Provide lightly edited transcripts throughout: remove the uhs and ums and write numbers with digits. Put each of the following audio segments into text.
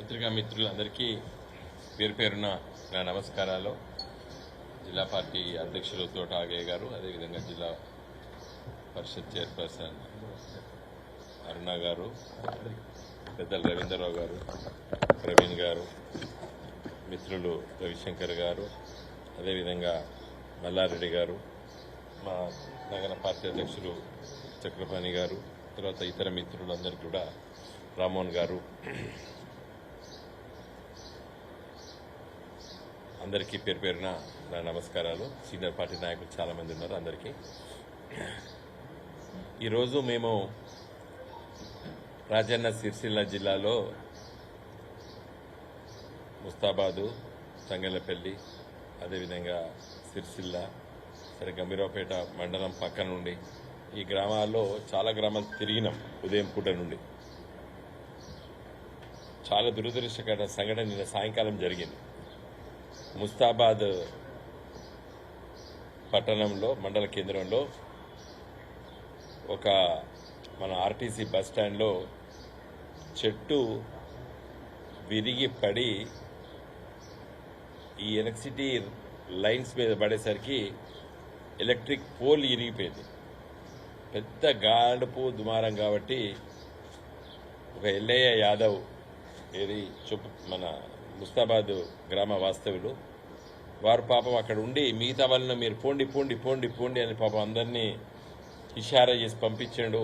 పత్రికా మిత్రులందరికీ పేరు పేరున నా నమస్కారాలు. జిల్లా పార్టీ అధ్యక్షులు తోట ఆగయ్య గారు, అదేవిధంగా జిల్లా పరిషత్ చైర్పర్సన్ అరుణ గారు, పెద్దలు రవీంద్రరావు గారు, ప్రవీణ్ గారు, మిత్రులు రవిశంకర్ గారు, అదేవిధంగా మల్లారెడ్డి గారు, మా నగర పార్టీ అధ్యక్షులు చక్రపాణి గారు, తర్వాత ఇతర మిత్రులందరికీ కూడా రామోహన్ గారు, అందరికీ పేరు పేరున నా నమస్కారాలు. సీనియర్ పార్టీ నాయకులు చాలా మంది ఉన్నారు. అందరికీ ఈరోజు మేము రాజన్న సిరిసిల్ల జిల్లాలో ముస్తాబాదు, తంగెళ్లపల్లి, అదేవిధంగా సిరిసిల్ల, సరే గంభీరావుపేట మండలం పక్క నుండి ఈ గ్రామాల్లో చాలా గ్రామాలు తిరిగినాం. ఉదయం పూట నుండి చాలా దురదృష్టకర సంఘటన నిన్న సాయంకాలం జరిగింది. ముస్తాబాద్ పట్టణంలో మండల కేంద్రంలో ఒక మన ఆర్టీసీ బస్ స్టాండ్లో చెట్టు విరిగి పడి ఈ ఎలక్ట్రిసిటీ లైన్స్ మీద పడేసరికి ఎలక్ట్రిక్ పోల్ ఇరిగిపోయింది. పెద్ద గాడుపు దుమారం కాబట్టి ఒక ఎల్లయ్య యాదవ్ మన ముస్తాబాద్ గ్రామ వాస్తవులు వారు పాపం అక్కడ ఉండి మిగతా వాళ్ళని మీరు పోండి పోండి పోండి పోండి అని పాపం అందరినీ ఇషారా చేసి పంపించాడు.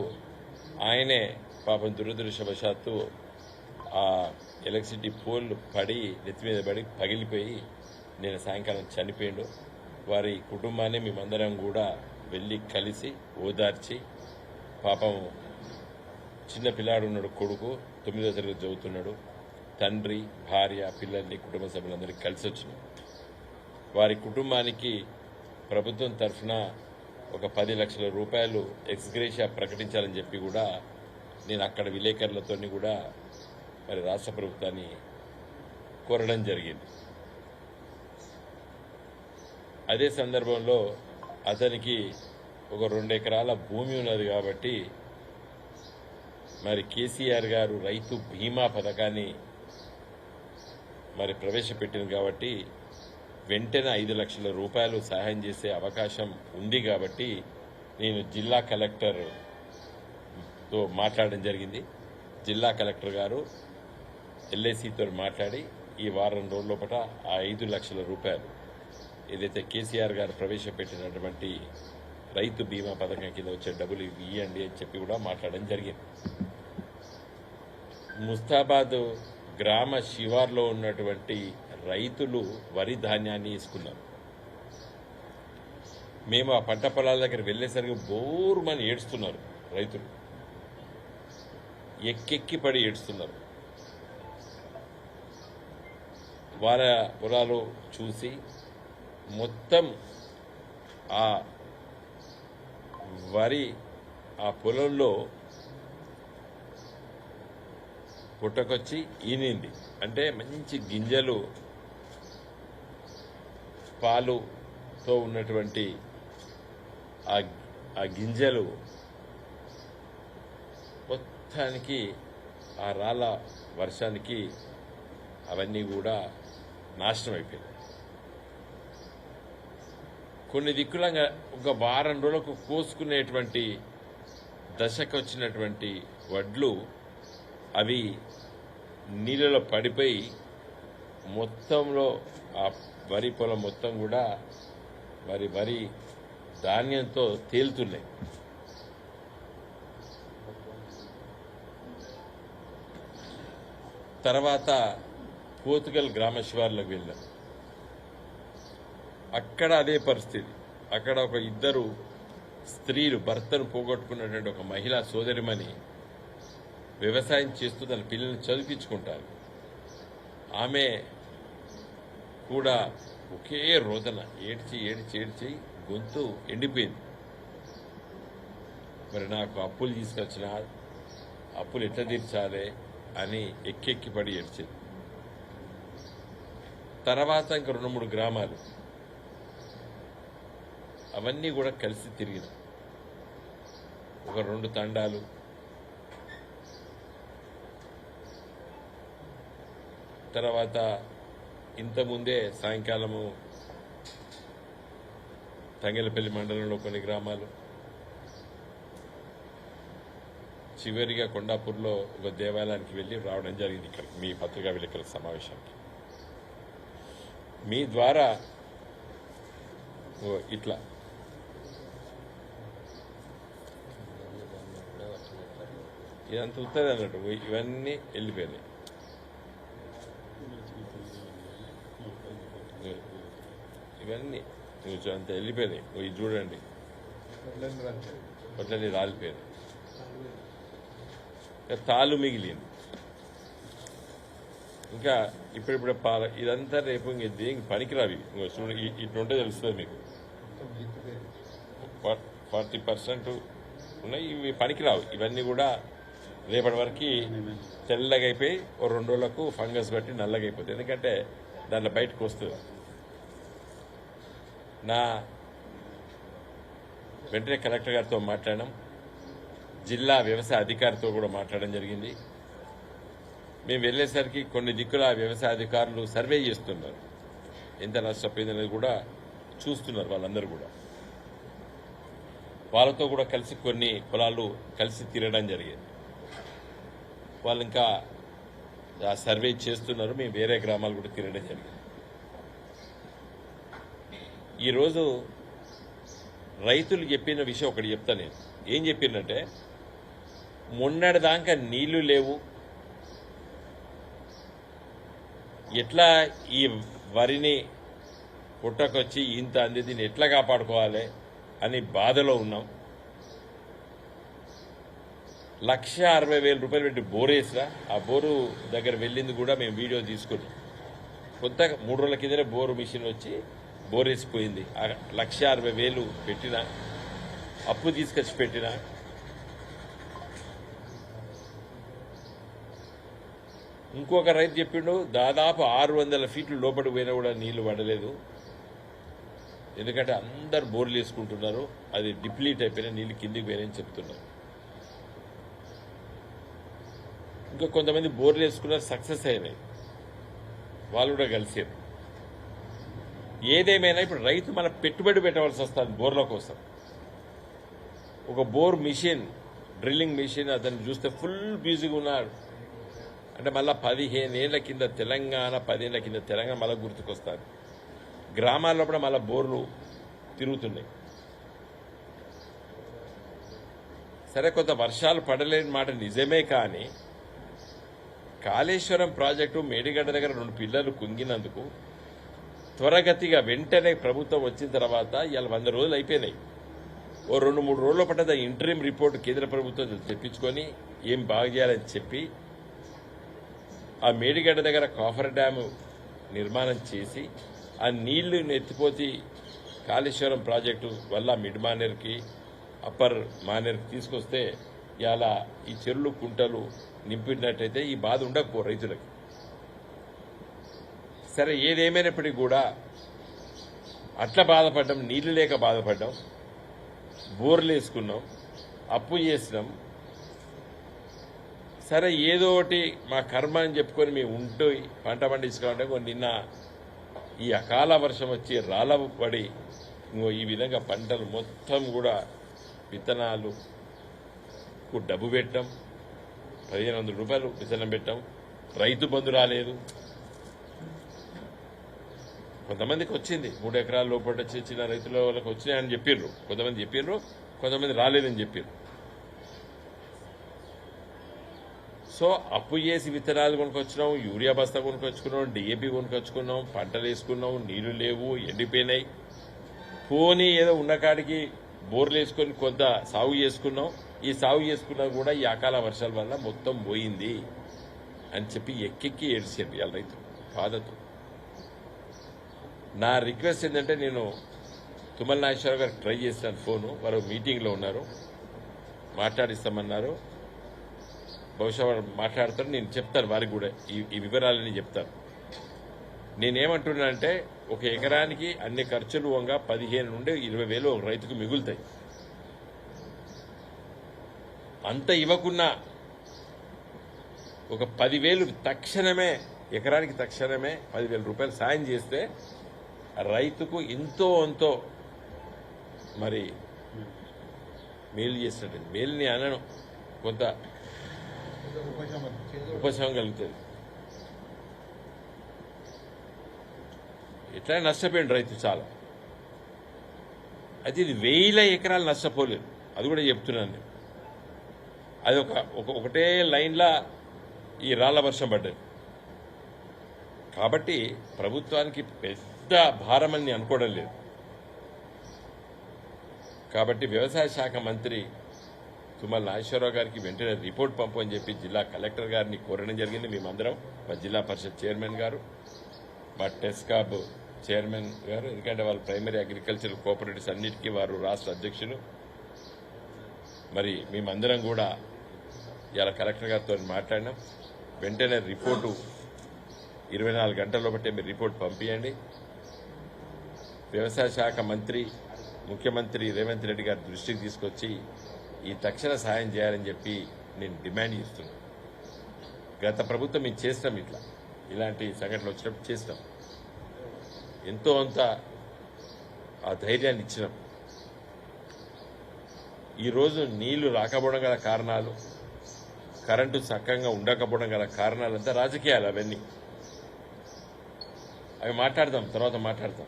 ఆయనే పాపం దురదృష్టవశాత్తు ఆ ఎలక్ట్రిసిటీ పోల్ పడి నెత్తి మీద పడి పగిలిపోయి నేను సాయంకాలం చనిపోయాడు. వారి కుటుంబాన్ని మేమందరం కూడా వెళ్ళి కలిసి ఓదార్చి, పాపం చిన్న పిల్లాడు ఉన్నాడు, కొడుకు 9వ తరగతి చదువుతున్నాడు, తండ్రి, భార్య, పిల్లల్ని, కుటుంబ సభ్యులందరికీ కలిసి వచ్చినాం. వారి కుటుంబానికి ప్రభుత్వం తరఫున ఒక 10 లక్షల రూపాయలు ఎక్స్గ్రేషియా ప్రకటించాలని చెప్పి కూడా నేను అక్కడ విలేకరులతో కూడా మరి రాష్ట్ర ప్రభుత్వాన్ని కోరడం జరిగింది. అదే సందర్భంలో అతనికి ఒక 2 ఎకరాల భూమి ఉన్నది కాబట్టి మరి కేసీఆర్ గారు రైతు బీమా పథకాన్ని మరి ప్రవేశపెట్టింది కాబట్టి వెంటనే 5 లక్షల రూపాయలు సహాయం చేసే అవకాశం ఉంది కాబట్టి నేను జిల్లా కలెక్టర్తో మాట్లాడడం జరిగింది. జిల్లా కలెక్టర్ గారు ఎల్ఐసితో మాట్లాడి ఈ వారం రోజుల లోపల ఆ 5 లక్షల రూపాయలు ఏదైతే కేసీఆర్ గారు ప్రవేశపెట్టినటువంటి రైతు బీమా పథకం కింద వచ్చే డబ్బులు ఇవ్వండి అని చెప్పి కూడా మాట్లాడడం జరిగింది. ముస్తాబాద్ గ్రామ శివార్లో ఉన్నటువంటి రైతులు వరి ధాన్యాన్ని వేసుకున్నారు. మేము ఆ పంట పొలాల దగ్గర వెళ్లేసరికి బోరుమని ఏడుస్తున్నారు. రైతులు ఎక్కెక్కి పడి ఏడుస్తున్నారు. వాళ్ళ పొలాలు చూసి మొత్తం ఆ వరి ఆ పొలంలో పుట్టకొచ్చి ఈనింది. అంటే మంచి గింజలు, పాలుతో ఉన్నటువంటి ఆ గింజలు మొత్తానికి ఆ రాళ్ళ వర్షానికి అవన్నీ కూడా నాశనం అయిపోయింది. కొన్ని దిక్కులంగా ఒక వారం రోజులకు కోసుకునేటువంటి దశకు వచ్చినటువంటి వడ్లు అవి నీళ్ళలో పడిపోయి మొత్తంలో ఆ వరి పొలం మొత్తం కూడా వరి ధాన్యంతో తేలుతున్నాయి. తర్వాత పోతుగల్ గ్రామ శివార్లకు వెళ్ళాం. అక్కడ అదే పరిస్థితి. అక్కడ ఒక 2 స్త్రీలు భర్తను పోగొట్టుకున్నటువంటి ఒక మహిళా సోదరిమణి వ్యవసాయం చేస్తూ తన పిల్లల్ని చదివించుకుంటారు. ఆమె కూడా ఒకే రోదన ఏడ్చి ఏడ్చి ఏడ్చి గొంతు ఎండిపోయింది. మరి నాకు అప్పులు తీసుకొచ్చిన అప్పులు ఎట్లా తీర్చాలి అని ఎక్కెక్కి పడి ఏడ్చింది. తర్వాత ఇంక 2-3 గ్రామాలు అవన్నీ కూడా కలిసి తిరిగిన ఒక 2 తండాలు తర్వాత ఇంతకుముందే సాయంకాలము తంగెలపల్లి మండలంలో కొన్ని గ్రామాలు, చివరిగా కొండాపూర్లో ఒక దేవాలయానికి వెళ్ళి రావడం జరిగింది. ఇక్కడ మీ పత్రికా విలేకరుల సమావేశానికి మీ ద్వారా ఇట్లా ఇదంతా ఉత్తది అన్నట్టు ఇవన్నీ వెళ్ళిపోయినాయి. ఇవన్నీ అంత వెళ్ళిపోయినాయి. ఇది చూడండి, వడ్లని రాలిపోయినాయి, తాళ్ళు మిగిలింది. ఇంకా ఇప్పుడిప్పుడే ఇదంతా రేపు ఇంక దేనికి పనికిరావి. చూడండి, ఇట్లుంటే తెలుస్తుంది మీకు. 40% ఉన్నాయి, ఇవి పనికిరావు. ఇవన్నీ కూడా రేపటి వరకు తెల్లగా అయిపోయి 2 రోజులకు ఫంగస్ బట్టి నల్లగా అయిపోతుంది. ఎందుకంటే దాంట్లో బయటకు వస్తుంది. నా వెంటనే కలెక్టర్ గారితో మాట్లాడడం, జిల్లా వ్యవసాయ అధికారితో కూడా మాట్లాడడం జరిగింది. మేము వెళ్లేసరికి కొన్ని దిక్కుల వ్యవసాయ అధికారులు సర్వే చేస్తున్నారు, ఎంత నష్టపోయిందనేది కూడా చూస్తున్నారు. వాళ్ళందరూ కూడా వాళ్ళతో కూడా కలిసి కొన్ని పొలాలు కలిసి తిరగడం జరిగింది. వాళ్ళు ఇంకా ఆ సర్వే చేస్తున్నారు. మేము వేరే గ్రామాలు కూడా తిరగడం జరిగింది. ఈరోజు రైతులు చెప్పిన విషయం ఒకటి చెప్తా నేను. ఏం చెప్పిందంటే, మొన్నటిదాకా నీళ్లు లేవు, ఎట్లా ఈ వరిని పుట్టకొచ్చి ఇంత అంది, దీన్ని ఎట్లా కాపాడుకోవాలి అని బాధలో ఉన్నాం. 1,60,000 రూపాయలు పెట్టి బోరేసిరా. ఆ బోరు దగ్గర వెళ్ళింది కూడా మేము వీడియో తీసుకున్నాం. కొత్తగా 3 రోజుల కిందనే బోరు మిషన్ వచ్చి బోరేసిపోయింది. 1,60,000 పెట్టిన, అప్పు తీసుకొచ్చి పెట్టిన. ఇంకొక రైతు చెప్పిండు, దాదాపు 600 ఫీట్లు లోపలికి పోయినా కూడా నీళ్లు పడలేదు. ఎందుకంటే అందరు బోర్లు వేసుకుంటున్నారు, అది డిప్లీట్ అయిపోయినా నీళ్లు కిందికి పోయినాయని చెప్తున్నారు. ఇంకా కొంతమంది బోర్లు వేసుకున్నారు, సక్సెస్ అయినాయి, వాళ్ళు కూడా కలిసారు. ఏదేమైనా ఇప్పుడు రైతు మన పెట్టుబడి పెట్టవలసి వస్తుంది బోర్ల కోసం. ఒక బోర్ మిషన్, డ్రిల్లింగ్ మిషన్, అతను చూస్తే ఫుల్ బిజీగా ఉన్నాడు. అంటే మళ్ళీ 15 ఏళ్ల కింద తెలంగాణ, 10 ఏళ్ల కింద తెలంగాణ మళ్ళీ గుర్తుకొస్తారు. గ్రామాల్లో కూడా మళ్ళీ బోర్లు తిరుగుతున్నాయి. సరే, కొంత వర్షాలు పడలేని మాట నిజమే, కానీ కాళేశ్వరం ప్రాజెక్టు మేడిగడ్డ దగ్గర 2 పిల్లలు కుంగినందుకు త్వరగతిగా వెంటనే ప్రభుత్వం వచ్చిన తర్వాత ఇవాళ 100 రోజులు అయిపోయినాయి. ఓ 2-3 రోజుల పట్ల ఇంటరిమ్ రిపోర్ట్ కేంద్ర ప్రభుత్వం తెప్పించుకొని ఏం బాగు చేయాలని చెప్పి ఆ మేడిగడ్డ దగ్గర కాఫర్ డ్యాము నిర్మాణం చేసి ఆ నీళ్లు ఎత్తిపోతి కాళేశ్వరం ప్రాజెక్టు వల్ల మిడ్ మానేర్కి, అప్పర్ మానేర్కి తీసుకొస్తే ఇలా ఈ చెరువులు కుంటలు నింపినట్టయితే ఈ బాధ ఉండకపో రైతులకి. సరే, ఏదేమైనప్పటికీ కూడా అట్లా బాధపడ్డాం, నీళ్లు లేక బాధపడ్డాం, బోర్లు వేసుకున్నాం, అప్పు చేసినాం. సరే, ఏదో ఒకటి మా కర్మ అని చెప్పుకొని మేము ఉంటూ పంట పండించుకోవాలంటే నిన్న ఈ అకాల వర్షం వచ్చి రాళ్ళ పడి ఈ విధంగా పంటలు మొత్తం కూడా విత్తనాలు డబ్బు పెట్టాం. 1,500 రూపాయలు విత్తనం పెట్టాం. రైతు బంధు రాలేదు. కొంతమందికి వచ్చింది, 3 ఎకరాల లోపల చిన్న రైతుల వాళ్ళకి వచ్చినాయని చెప్పిర్రు. కొంతమంది చెప్పిర్రు, కొంతమంది రాలేదని చెప్పిర్రు. సో అప్పు చేసి విత్తనాలు కొనుకొచ్చినాం, యూరియా బస్తా కొనుకొచ్చుకున్నాం, డిఏపి కొనుకొచ్చుకున్నాం, పంటలు వేసుకున్నాం, నీళ్లు లేవు, ఎండిపోయినాయి. పోనీ ఏదో ఉన్నకాడికి బోర్లు వేసుకొని కొంత సాగు చేసుకున్నాం. ఈ సాగు చేసుకున్నా కూడా ఈ అకాల వర్షాల వల్ల మొత్తం పోయింది అని చెప్పి ఎక్కెక్కి ఏడ్చారు ఇవాళ రైతు బాధతో. నా రిక్వెస్ట్ ఏంటంటే, నేను తుమ్మల నాగేశ్వరరావు గారికి ట్రై చేస్తాను ఫోను. వారు మీటింగ్లో ఉన్నారు, మాట్లాడిస్తామన్నారు. బహుశా వారు మాట్లాడతారు, నేను చెప్తాను వారికి కూడా ఈ వివరాలని చెప్తాను. నేనేమంటున్నానంటే, 1 ఎకరానికి అన్ని ఖర్చులు వంగా 15 నుండి 20 వేలు ఒక రైతుకు మిగులుతాయి. అంత ఇవ్వకున్నా ఒక 10,000 తక్షణమే ఎకరానికి తక్షణమే 10,000 రూపాయలు సాయం చేస్తే రైతుకు ఎంతో అంతో మరి మేలు చేసినట్టు, మేలుని అనను, కొంత ఉపశమనం కలుగుతుంది. ఎట్లా నష్టపోయింది రైతు చాలా. అయితే ఇది 1000 ఎకరాలు నష్టపోలేదు, అది కూడా చెప్తున్నాను నేను. అది ఒకటే లైన్లా ఈ రాళ్ల వర్షం పడ్డది. కాబట్టి ప్రభుత్వానికి పెద్ద భారమని అనుకోవడం లేదు. కాబట్టి వ్యవసాయ శాఖ మంత్రి తుమ్మల నాగేశ్వరరావు గారికి వెంటనే రిపోర్ట్ పంపని చెప్పి జిల్లా కలెక్టర్ గారిని కోరడం జరిగింది. మేమందరం, మా జిల్లా పరిషత్ చైర్మన్ గారు, మా టెస్కాబ్ చైర్మన్ గారు, ఎందుకంటే వాళ్ళు ప్రైమరీ అగ్రికల్చర్ కోఆపరేటివ్స్ అన్నిటికీ వారు రాష్ట్ర అధ్యక్షులు. మరి మేమందరం కూడా ఇలా కలెక్టర్ గారితో మాట్లాడినాం. వెంటనే రిపోర్టు 24 గంటల్లో బట్టే మీరు రిపోర్ట్ పంపించండి. వ్యవసాయ శాఖ మంత్రి ముఖ్యమంత్రి రేవంత్ రెడ్డి గారి దృష్టికి తీసుకొచ్చి ఈ తక్షణ సాయం చేయాలని చెప్పి నేను డిమాండ్ చేస్తున్నాను. గత ప్రభుత్వం మేము చేస్తాం, ఇలాంటి సంఘటనలు వచ్చినప్పుడు చేస్తాం, ఎంతో అంత ఆ ధైర్యాన్ని ఇచ్చినాం. ఈరోజు నీళ్లు రాకపోవడం గల కారణాలు, కరెంటు చక్కగా ఉండకపోవడం గల కారణాలంతా రాజకీయాలు. అవన్నీ అవి మాట్లాడదాం, తర్వాత మాట్లాడతాం.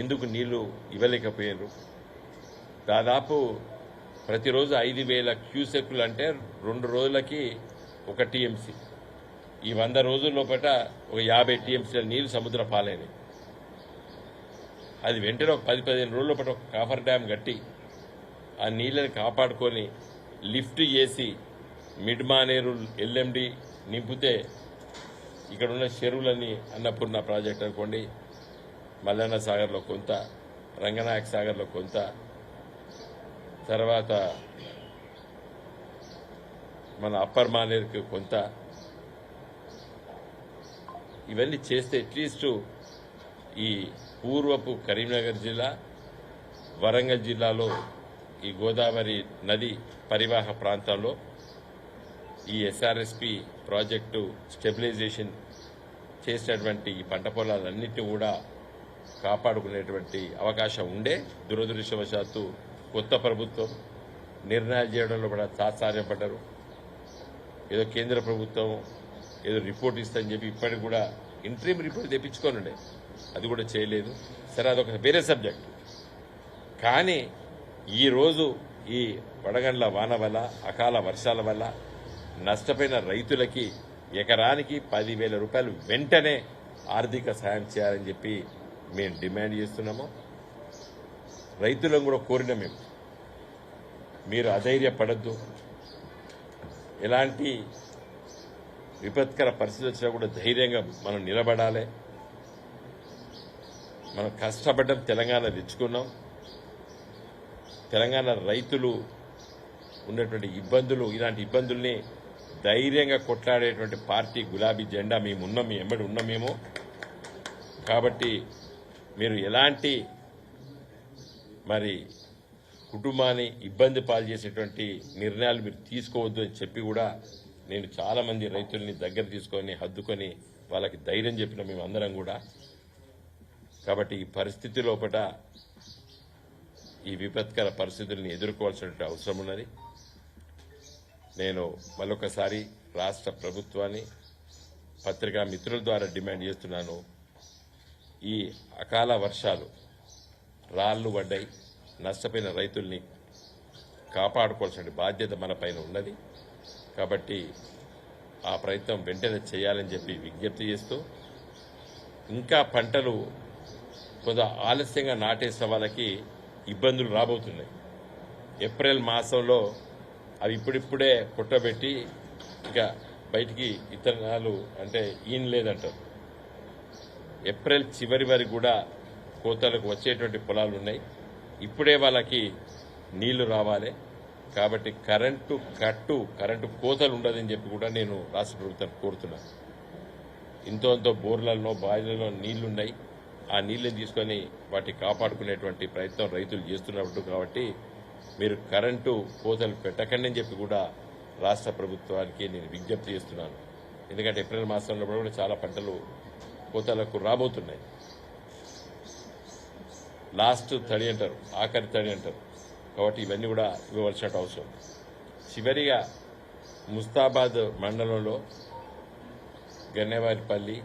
ఎందుకు నీళ్లు ఇవ్వలేకపోయారు? దాదాపు ప్రతిరోజు 5,000 క్యూసెక్కులు అంటే 2 రోజులకి 1 టీఎంసీ. ఈ 100 రోజుల లోపల ఒక 50 టీఎంసీల నీళ్లు సముద్ర పాలైనవి. అది వెంటనే ఒక 10-15 రోజుల లోపల ఒక కాఫర్ డ్యామ్ కట్టి ఆ నీళ్ళని కాపాడుకొని లిఫ్ట్ చేసి మిడ్మానేరు ఎల్ఎండి నింపితే ఇక్కడ ఉన్న చెరువులన్నీ అన్నపూర్ణ ప్రాజెక్ట్ అనుకోండి, మల్లన్న సాగర్లో కొంత, రంగనాయక సాగర్లో కొంత, తర్వాత మన అప్పర్ మానేరుకి కొంత, ఇవన్నీ చేస్తే అట్లీస్ట్ ఈ పూర్వపు కరీంనగర్ జిల్లా, వరంగల్ జిల్లాలో ఈ గోదావరి నది పరివాహ ప్రాంతాల్లో ఈ ఎస్ఆర్ఎస్పి ప్రాజెక్టు స్టెబిలైజేషన్ చేసినటువంటి ఈ పంట పొలాలన్నింటినీ కూడా కాపాడుకునేటువంటి అవకాశం ఉండే. దురదృష్టవశాత్తు కొత్త ప్రభుత్వం నిర్ణయాలు చేయడంలో కూడా తాత్సార్యపడ్డారు. ఏదో కేంద్ర ప్రభుత్వం ఏదో రిపోర్ట్ ఇస్తుందని చెప్పి ఇప్పటికి కూడా ఇంట్రీమ్ రిపోర్ట్ తెప్పించుకొని ఉండే, అది కూడా చేయలేదు. సరే, అదొక వేరే సబ్జెక్ట్. కానీ ఈరోజు ఈ వడగండ్ల వాన వల్ల, అకాల వర్షాల వల్ల నష్టపోయిన రైతులకి ఎకరానికి 10,000 రూపాయలు వెంటనే ఆర్థిక సాయం చేయాలని చెప్పి మేము డిమాండ్ చేస్తున్నాము. రైతులను కూడా కోరిన మీరు అధైర్యపడద్దు. ఎలాంటి విపత్కర పరిస్థితి వచ్చినా కూడా ధైర్యంగా మనం నిలబడాలి. మనం కష్టపడ్డం, తెలంగాణ తెచ్చుకున్నాం. తెలంగాణ రైతులు ఉన్నటువంటి ఇబ్బందులు, ఇలాంటి ఇబ్బందుల్ని ధైర్యంగా కొట్లాడేటువంటి పార్టీ గులాబీ జెండా మేమున్నాం, మీ ఎంబడి ఉన్నామేమో. కాబట్టి మీరు ఎలాంటి మరి కుటుంబాన్ని ఇబ్బంది పాలు చేసేటువంటి నిర్ణయాలు మీరు తీసుకోవద్దు అని చెప్పి కూడా నేను చాలా మంది రైతుల్ని దగ్గర తీసుకొని హద్దుకొని వాళ్ళకి ధైర్యం చెప్పిన మేమందరం కూడా. కాబట్టి ఈ పరిస్థితి లోపల ఈ విపత్కర పరిస్థితుల్ని ఎదుర్కోవాల్సిన అవసరం ఉన్నది. నేను మరొకసారి రాష్ట్ర ప్రభుత్వాన్ని, పత్రికా మిత్రుల ద్వారా డిమాండ్ చేస్తున్నాను. ఈ అకాల వర్షాలు, రాళ్లు పడ్డాయి, నష్టపోయిన రైతుల్ని కాపాడుకోవాల్సిన బాధ్యత మన పైన ఉన్నది. కాబట్టి ఆ ప్రయత్నం వెంటనే చేయాలని చెప్పి విజ్ఞప్తి చేస్తూ, ఇంకా పంటలు కొంత ఆలస్యంగా నాటేసిన వాళ్ళకి ఇబ్బందులు రాబోతున్నాయి. ఏప్రిల్ మాసంలో అవి ఇప్పుడిప్పుడే పుట్టబెట్టి ఇంకా బయటికి ఇతనాలు అంటే ఈయన లేదంటారు. ఏప్రిల్ చివరి వరకు కూడా కోతలకు వచ్చేటువంటి పొలాలు ఉన్నాయి. ఇప్పుడే వాళ్ళకి నీళ్లు రావాలి. కాబట్టి కరెంటు కోతలు ఉండదని చెప్పి కూడా నేను రాష్ట్ర ప్రభుత్వాన్ని కోరుతున్నాను. ఇంతో బోర్లలో, బావిలలో నీళ్లున్నాయి. ఆ నీళ్ళని తీసుకొని వాటిని కాపాడుకునేటువంటి ప్రయత్నం రైతులు చేస్తున్నట్టు. కాబట్టి మీరు కరెంటు కోతలు పెట్టకండి అని చెప్పి కూడా రాష్ట్ర ప్రభుత్వానికి నేను విజ్ఞప్తి చేస్తున్నాను. ఎందుకంటే ఏప్రిల్ మాసంలో కూడా చాలా పంటలు కోతలకు రాబోతున్నాయి. లాస్ట్ తడి అంటారు, ఆఖరి తడి అంటారు. కాబట్టి ఇవన్నీ కూడా ఇవ్వవలసిన అవసరం. చివరిగా ముస్తాబాద్ మండలంలో గన్నేవారిపల్లి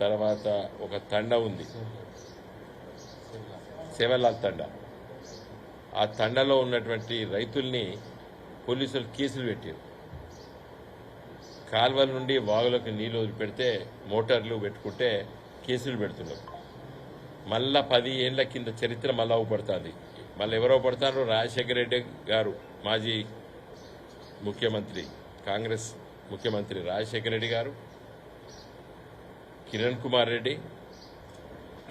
తర్వాత ఒక తండ ఉంది, సేవలాల్ తండ. ఆ తండలో ఉన్నటువంటి రైతుల్ని పోలీసులు కేసులు పెట్టారు. కాల్వల నుండి వాగులకు నీళ్లు వదిలిపెడితే మోటార్లు పెట్టుకుంటే కేసులు పెడుతున్నారు. మళ్ళా 10 ఏళ్ల కింద చరిత్ర మళ్ళా పడుతుంది. మళ్ళీ ఎవరో పడతారో రాజశేఖర రెడ్డి గారు, మాజీ ముఖ్యమంత్రి, కాంగ్రెస్ ముఖ్యమంత్రి రాజశేఖర రెడ్డి గారు, కిరణ్ కుమార్ రెడ్డి,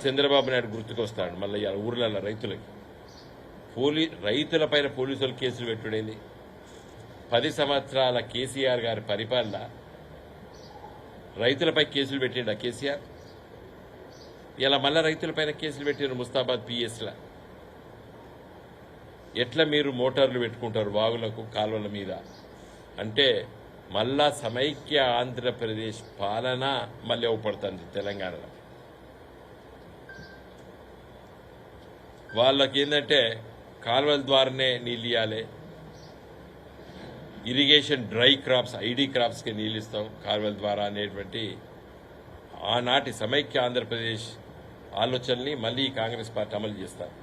చంద్రబాబు నాయుడు గుర్తుకొస్తాడు. మళ్ళీ ఊర్లలో రైతులకి రైతులపైన పోలీసులు కేసులు పెట్టుడైంది. 10 సంవత్సరాల కేసీఆర్ గారి పరిపాలన రైతులపై కేసులు పెట్టిండు కేసీఆర్. ఇలా మళ్ళా రైతులపైన కేసులు పెట్టిండు ముస్తాబాద్ పిఎస్లా. ఎట్లా మీరు మోటార్లు పెట్టుకుంటారు వాగులకు కాలువల మీద అంటే మళ్ళా సమైక్య ఆంధ్రప్రదేశ్ పాలన మళ్ళీ అవపడుతుంది తెలంగాణలో. వాళ్ళకి ఏంటంటే కాలువల ద్వారానే నీళ్ళు ఇవ్వాలి, ఇరిగేషన్ డ్రై క్రాప్స్ ఐడి క్రాప్స్కి నీళ్ళు ఇస్తాం కాలువల ద్వారా అనేటువంటి ఆనాటి సమైక్య ఆంధ్రప్రదేశ్ ఆలోచనల్ని మళ్ళీ కాంగ్రెస్ పార్టీ అమలు చేస్తారు.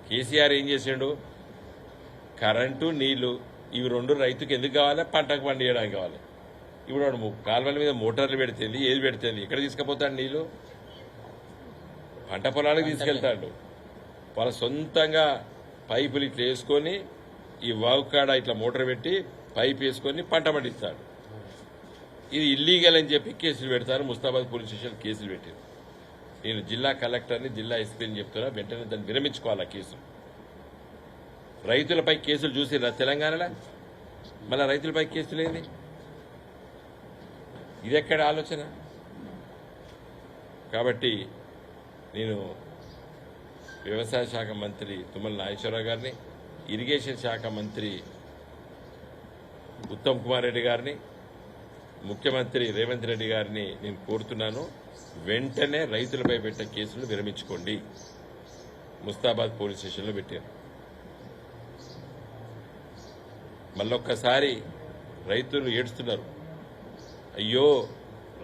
కేసీఆర్ ఏం చేసిండు? కరెంటు నీళ్లు ఇవి రెండు రైతుకి ఎందుకు కావాలి? పంటకు పండియడానికి కావాలి. ఇప్పుడు వాడు కాలువల మీద మోటార్లు పెడుతుంది, ఏది పెడుతుంది, ఎక్కడ తీసుకుపోతాడు నీళ్లు? పంట పొలాలకు తీసుకెళ్తాడు. వాళ్ళ సొంతంగా పైపులు ఇట్లా వేసుకొని ఈ వాగు కాడ ఇట్లా మోటార్ పెట్టి పైప్ వేసుకొని పంట పండిస్తాడు. ఇది ఇల్లీగల్ అని చెప్పి కేసులు పెడతారు. ముస్తాబాద్ పోలీస్ స్టేషన్ కేసులు పెట్టారు. నేను జిల్లా కలెక్టర్ని, జిల్లా ఎస్పీని చెప్తున్నా, వెంటనే దాన్ని విరమించుకోవాలి. కేసులు రైతులపై కేసులు చూసిరా తెలంగాణలో? మళ్ళీ రైతులపై కేసులు ఏంది? ఇదెక్కడ ఆలోచన? కాబట్టి నేను వ్యవసాయ శాఖ మంత్రి తుమ్మల నాగేశ్వరరావు గారిని, ఇరిగేషన్ శాఖ మంత్రి ఉత్తమ్ కుమార్ రెడ్డి గారిని, ముఖ్యమంత్రి రేవంత్ రెడ్డి గారిని నేను కోరుతున్నాను, వెంటనే రైతులపై పెట్టే కేసులు విరమించుకోండి. ముస్తాబాద్ పోలీస్ స్టేషన్లో పెట్టారు. మళ్ళొక్కసారి రైతులు ఏడుస్తున్నారు, అయ్యో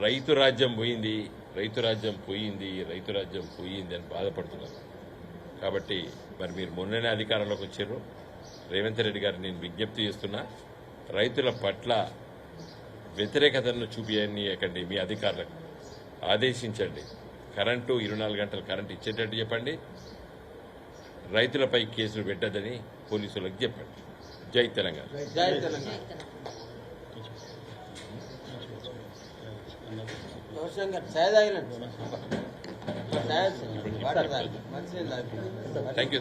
రైతు రాజ్యం పోయింది, రైతు రాజ్యం పోయింది, రైతు రాజ్యం పోయింది అని బాధపడుతున్నారు. కాబట్టి మరి మీరు మొన్ననే అధికారంలోకి వచ్చారు. రేవంత్ రెడ్డి గారు నేను విజ్ఞప్తి చేస్తున్నా, రైతుల పట్ల వ్యతిరేకతను చూపించకండి. మీ అధికారులకు ఆదేశించండి. కరెంటు 24 గంటలు కరెంటు ఇచ్చేటట్టు చెప్పండి. రైతులపై కేసులు పెట్టద్దని పోలీసులకు చెప్పండి. జై తెలంగాణ. జై తెలంగాణ. Thank you.